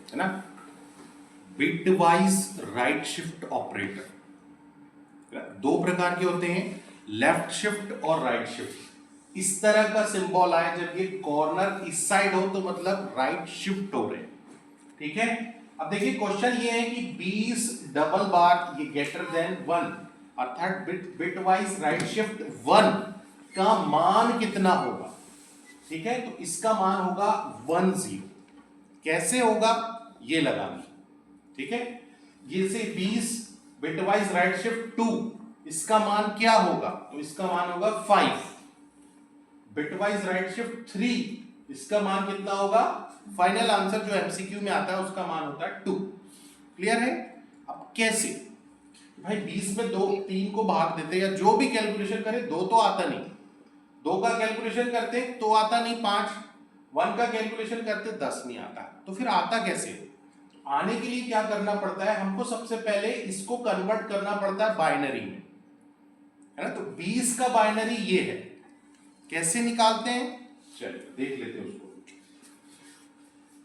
है ना, bitwise right shift operator. दो प्रकार के होते हैं, लेफ्ट शिफ्ट और राइट शिफ्ट। इस तरह का सिंबल आए जब ये कॉर्नर इस साइड हो तो मतलब राइट शिफ्ट हो रहे हैं, ठीक है। अब देखिए क्वेश्चन ये है कि 20 डबल बार ये ग्रेटर देन 1 अर्थात बिटवाइज राइट शिफ्ट 1 का मान कितना होगा, ठीक है। तो इसका मान होगा 10। कैसे होगा ये लगाना, ठीक है। ये से 20 बिटवाइज राइट शिफ्ट 2, इसका मान क्या होगा, तो इसका मान होगा 5। बिटवाइज राइट शिफ्ट 3, इसका मान कितना होगा, फाइनल आंसर जो एमसीक्यू में आता है उसका मान होता है 2। क्लियर है। अब कैसे भाई, 20 में 3 को भाग देते या जो भी कैलकुलेशन करे, 2 तो आता नहीं, 2 का कैलकुलेशन करते तो आता नहीं 5, 1 का कैलकुलेशन करते 10 नहीं आता, तो फिर आता कैसे। आने के लिए क्या करना पड़ता है हमको, सबसे पहले इसको कन्वर्ट करना पड़ता है बाइनरी में, है ना। तो 20 का बाइनरी ये है, कैसे निकालते हैं, चलिए देख लेते हैं उसको।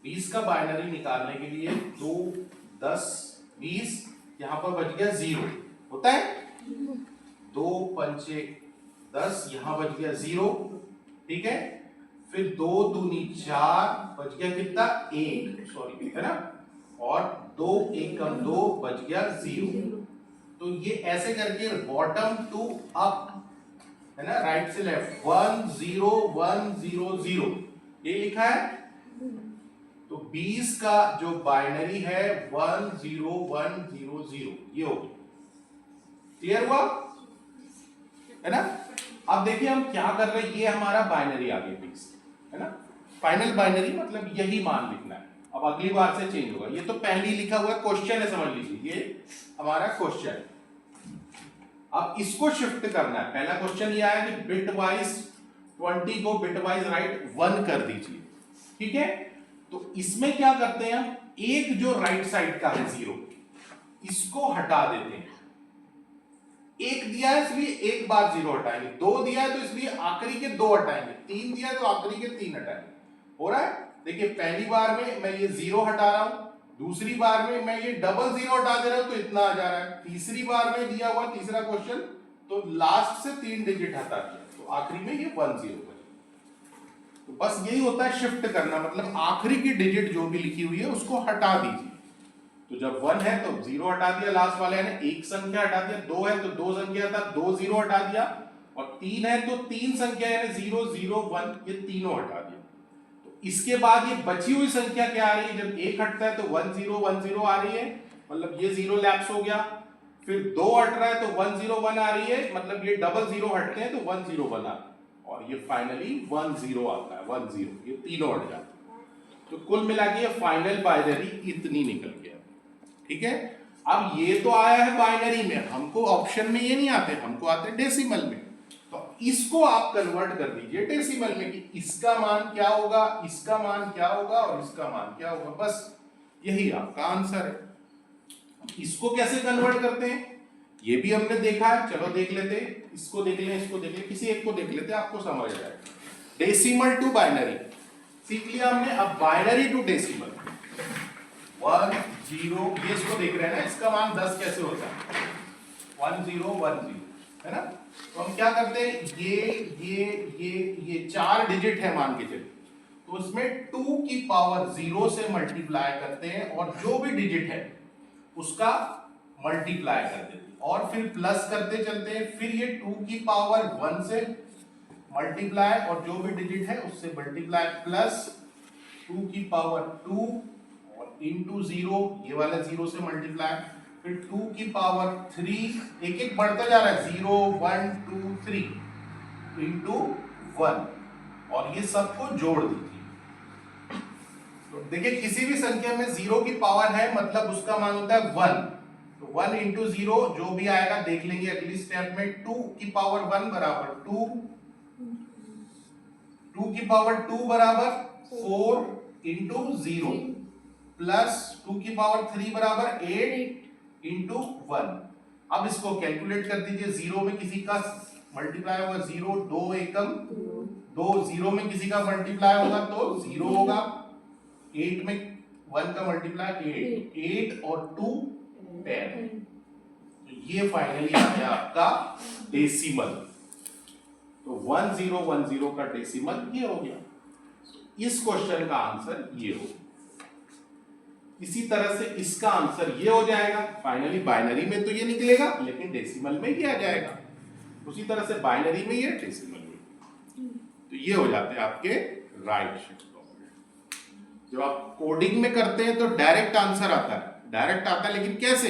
20 का बाइनरी निकालने के लिए 2 10 20, यहां पर बच गया 0, होता है 2 पंचे 10, यहां बच गया 0, ठीक है। फिर 2 दूनी 4, बच गया कितना 1, सॉरी, है ना, और 2 एकम 2, बच गया 0। तो ये ऐसे करके बॉटम टू अप, है ना, राइट से लेफ्ट 1 0 1 0 0 ये लिखा है। तो 20 का जो बाइनरी है 1 0 1 0 0 ये हो गया। क्लियर हुआ, है ना। अब देखिए हम क्या कर रहे हैं, ये हमारा बाइनरी आ गया 20, है ना। फाइनल बाइनरी मतलब यही मान लिखना है, अब अगली बार से चेंज होगा। ये तो पहले लिखा हुआ क्वेश्चन है, समझ लीजिए ये हमारा क्वेश्चन है। अब इसको शिफ्ट करना है। पहला क्वेश्चन ये आया कि बिटवाइज 20 को बिटवाइज राइट 1 कर दीजिए, ठीक है। तो इसमें क्या करते हैं हम, एक जो राइट साइड का है 0 इसको हटा देते हैं। एक दिया है इसलिए एक बार 0 हटाएंगे, 2 दिया है तो इसलिए आखिरी के 2 हटाएंगे, 3 दिया है तो आखिरी के 3 हटाएंगे। हो रहा है, देखिए पहली बार में मैं ये 0 हटा रहा हूं, दूसरी बार में मैं ये डबल 0 हटा दे रहा हूं तो इतना आ जा रहा है, तीसरी बार में दिया हुआ तीसरा क्वेश्चन तो लास्ट से 3 डिजिट हटा दिया तो आखिरी में ये 1 0 बचा। तो बस यही होता है शिफ्ट करना, मतलब आखिरी की डिजिट जो भी लिखी हुई है उसको हटा दीजिए। तो जब 1 है तो 0 हटा दिया लास्ट वाले ने, एक संख्या हटा दिया, 2 है तो 2 संख्या था 2 0 हटा दिया, और 3 है तो 3 संख्या यानी 0 0 1 ये तीनों हटा दिया। तो इसके बाद ये बची हुई संख्या क्या आ रही है, जब 1 हटता है तो 1 0 1 0 आ रही है, मतलब ये 0 लैप्स हो गया। फिर 2 हट रहा है तो 1 0 1 आ रही है, मतलब ये डबल 0 हटते हैं तो 1 0 1 आता है, और ये फाइनली 1 0 आता है 1 0, ये तीनों हट जाते हैं। तो कुल मिला के ये फाइनल बाइनरी इतनी निकल गया, ठीक है। अब ये तो आया है बाइनरी में, हमको ऑप्शन में ये नहीं आते, हमको आते डेसिमल में। तो इसको आप कन्वर्ट कर दीजिए डेसिमल में कि इसका मान क्या होगा, इसका मान क्या होगा और इसका मान क्या होगा, बस यही आपका आंसर है। इसको कैसे कन्वर्ट करते हैं ये भी हमने देखा है, चलो देख लेते हैं। इसको देख लें, इसको देख लें, किसी एक को देख लेते हैं, आपको समझ जाएगा। डेसिमल टू बाइनरी सीख लिया हमने, अब बाइनरी टू डेसिमल 1 0, ये इसको देख रहे हैं ना, इसका मान 10 कैसे होता है 1 0 1 0, है ना। तो हम क्या करते हैं, ये 4 डिजिट है मान के चलिए, तो उसमें 2 की पावर 0 से मल्टीप्लाई करते हैं और जो भी डिजिट है उसका मल्टीप्लाई कर देते हैं और फिर प्लस करते चलते हैं, फिर ये 2 की पावर 1 से मल्टीप्लाई और जो भी डिजिट है उससे मल्टीप्लाई प्लस 2 की पावर 2 इंटू 0, ये वाला 0 से मल्टीप्लाई, फिर 2 की पावर 3, एक एक बढ़ता जा रहा है 0 1 2 3 इंटू 1, और ये सबको जोड़ दीजिए। तो देखिए किसी भी संख्या में 0 की पावर है मतलब उसका मान होता है 1, तो 1 इंटू 0 जो भी आएगा देख लेंगे अगली स्टेप में। 2 की पावर 1 बराबर 2, 2 की पावर 2 बराबर 4 इंटू 0 प्लस 2 की पावर 3 बराबर 8 इंटू 1। अब इसको कैलकुलेट कर दीजिए, 0 में किसी का मल्टीप्लाई होगा 0, 2 एकम 2, 0 में किसी का मल्टीप्लाई होगा तो 0 होगा, 8 में 1 का मल्टीप्लाई 8, 8 और 2 10। ये फाइनली आ गया आपका डेसिमल। तो 1010 का डेसिमल ये हो गया। इस क्वेश्चन का आंसर ये हो। इसी तरह से इसका आंसर ये हो जाएगा। फाइनली बाइनरी में तो ये निकलेगा, लेकिन डेसिमल में ये आ जाएगा। उसी तरह से बाइनरी में ये, डेसिमल में। तो ये हो जाते हैं आपके राइट शिफ्ट ऑपरेटर। जब आप कोडिंग में करते हैं तो डायरेक्ट आंसर आता है, डायरेक्ट आता है, लेकिन कैसे?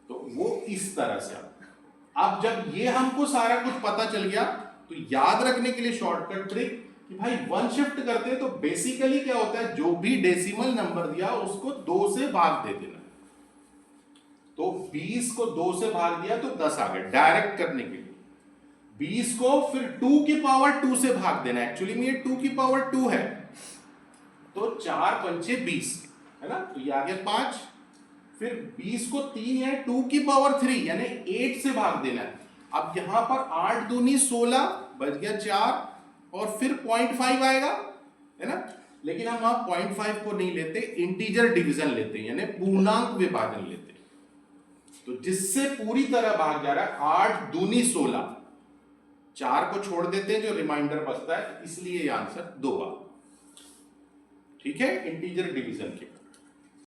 तो वो इस तरह से आता है। अब जब ये हमको सारा कुछ पता चल गया, तो याद रखने के लिए शॉर्टकट ट्रिक कि भाई वन शिफ्ट करते हैं तो बेसिकली क्या होता है, जो भी डेसिमल नंबर दिया उसको 2 से भाग दे देना। तो 20 को 2 से भाग दिया तो 10 आ गए, डायरेक्ट करने के लिए। 20 को फिर 2 की पावर 2 से भाग देना, एक्चुअली में ये 2 की पावर 2 है, तो 4 पंचे 20 है ना, तो ये आ गया 5। फिर 20 को 3 है 2 की पावर 3 यानी 8 से भाग देना है। अब यहां पर 8 दूनी 16 बच गया 4, और फिर 0.5 आएगा, है ना। लेकिन हम वहां 0.5 को नहीं लेते, इंटीजर डिवीजन लेते हैं, यानी पूर्णांक विभाजन लेते हैं। तो जिससे पूरी तरह भाग जा रहा है 8 दूनी 16, 4 को छोड़ देते हैं, जो रिमाइंडर बचता है, इसलिए ये आंसर 2 बार। ठीक है, इंटीजर डिवीजन के।